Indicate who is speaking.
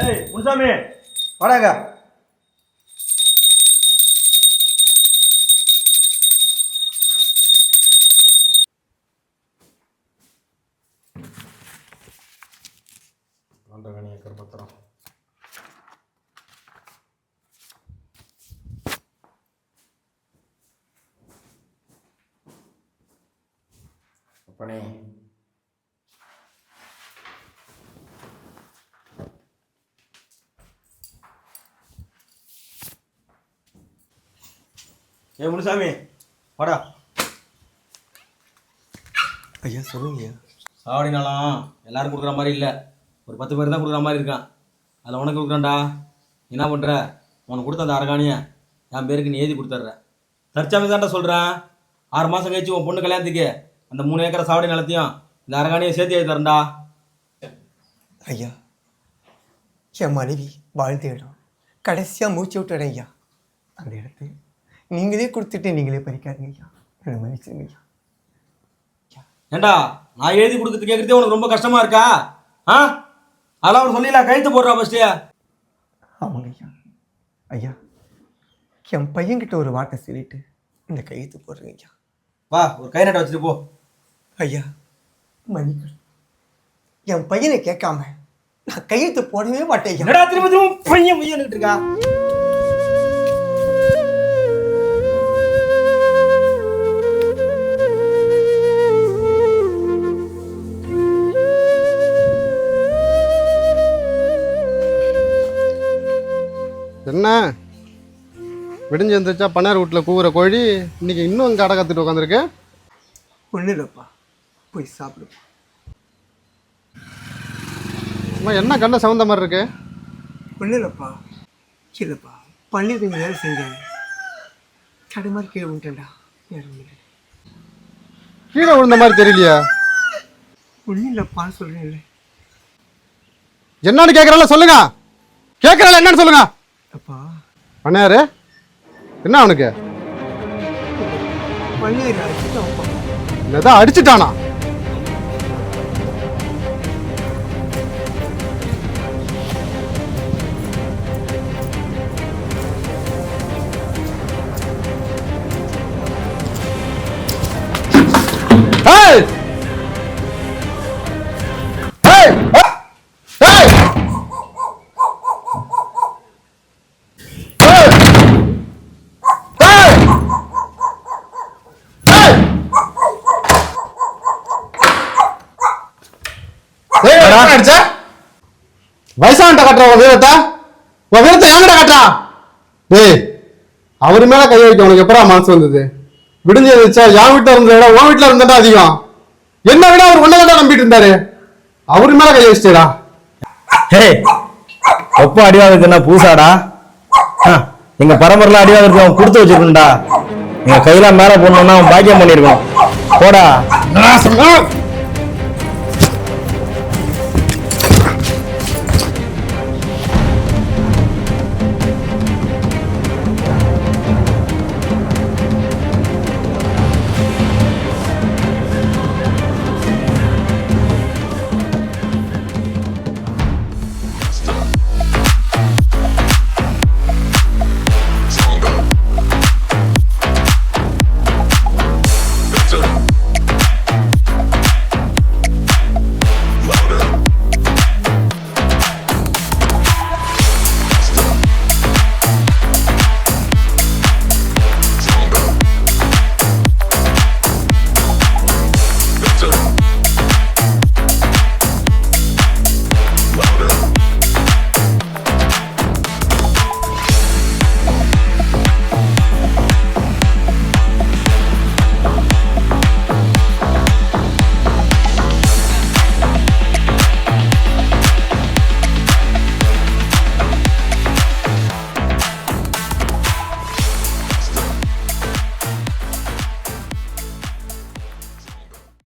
Speaker 1: ஏய் முனுசாமி வாடாங்க. பத்திரம் அப்பனே ஏ முனுசாமி வாடா.
Speaker 2: ஐயா சொல்லுங்க.
Speaker 1: சாவடினாலும் எல்லாரும் கொடுக்குற மாதிரி இல்லை, ஒரு 10 பேர் தான் கொடுக்குற மாதிரி இருக்கான். அதில் உனக்கு கொடுக்குறான்டா. என்ன பண்ணுற? உனக்கு கொடுத்த அந்த அரகாணியை என் பேருக்கு நீ எழுதி கொடுத்துட்ற. தற்சாமி தான்டா சொல்கிறேன். 6 மாதம் கழிச்சு உன் பொண்ணு கல்யாணத்துக்கு அந்த 3 ஏக்கரை சாவடி நிலத்தையும் இந்த அரகாணியை சேர்த்து எழுதி தரேன்டா.
Speaker 2: ஐயா என் மனைவி வாழ்ந்த இடம் கடைசியாக மூச்சு விட்டுறேன் ஐயா. அந்த இடத்து நீங்களே கொடுத்துட்டு நீங்களே பறிக்காதீங்க ஐயா. என்ன மன்னிச்சுங்க ஐயா.
Speaker 1: ஏண்டா நான் எழுதி கொடுக்குறது கேட்குறதே உனக்கு ரொம்ப கஷ்டமா இருக்கா? ஆ அதெல்லாம் அவன் சொல்லிடலாம், கழுத்து போடுறா ஃபஸ்ட்டு.
Speaker 2: ஆமாங்க ஐயா. ஐயா என் பையன்கிட்ட ஒரு வார்த்தை சொல்லிட்டு இந்த கையெழுத்து போடுறேங்க ஐயா.
Speaker 1: வா ஒரு கை நட்டை வச்சுட்டு போ.
Speaker 2: ஐயா மன்னிக்கணும், என் பையனை கேட்காம நான் கையெழுத்து போடவே மாட்டேன்.
Speaker 1: என்னடா திரும்ப திரும்ப பையன் பையன்கிட்டு இருக்கா?
Speaker 3: என்ன விடிஞ்சு வந்துச்சா பண்ணார் வீட்டில் கூவுற கோழி இன்னைக்கு இன்னும் இங்கே அடை கற்றுட்டு உட்காந்துருக்கு?
Speaker 2: ஒன்றும் இல்லைப்பா, போய் சாப்பிடுப்பா.
Speaker 3: அம்மா என்ன கண்ணை சவுந்த மாதிரி இருக்கு?
Speaker 2: ஒன்றும் இல்லைப்பா. இல்லைப்பா, பன்னீர் கொஞ்சம் வேலை செஞ்சேன், கடை மாதிரி கீழே விட்டேன்டா.
Speaker 3: கீழே விழுந்த மாதிரி தெரியலையா?
Speaker 2: ஒன்றும் இல்லைப்பான்னு சொல்கிறேன். இல்லை
Speaker 3: என்னன்னு கேட்குறால சொல்லுங்க. கேட்குறால என்னன்னு சொல்லுங்க.
Speaker 2: அப்பா
Speaker 3: பண்ணாரு என்ன அவனுக்கு?
Speaker 2: பன்னீர் அடிச்சுட்டான்ப்பா.
Speaker 3: என்னதான் அடிச்சுட்டானா? வயசான்ட்ட கட்டுற வீரத்தை என்கிட்ட கட்டா? டேய் அவரு மேல கை வைக்க உனக்கு எப்படா மனசு வந்தது? விடிஞ்சு வச்சா என் வீட்டுல இருந்த விட உன் வீட்டுல இருந்தா அதிகம். என்ன விட அவர் ஒன்னதான் நம்பிட்டு இருந்தாரு, அவரு மேல கை வச்சிட்டா.
Speaker 1: ஹே ஒப்ப அடிவாதத்துனா பூசாடா? எங்க பரம்பரைலாம் அடிவாதத்துக்கு அவன் கொடுத்து வச்சிருக்கா. எங்க கையில மேல போடணும்னா அவன் பாக்கியம் பண்ணிருக்கோம். போடா.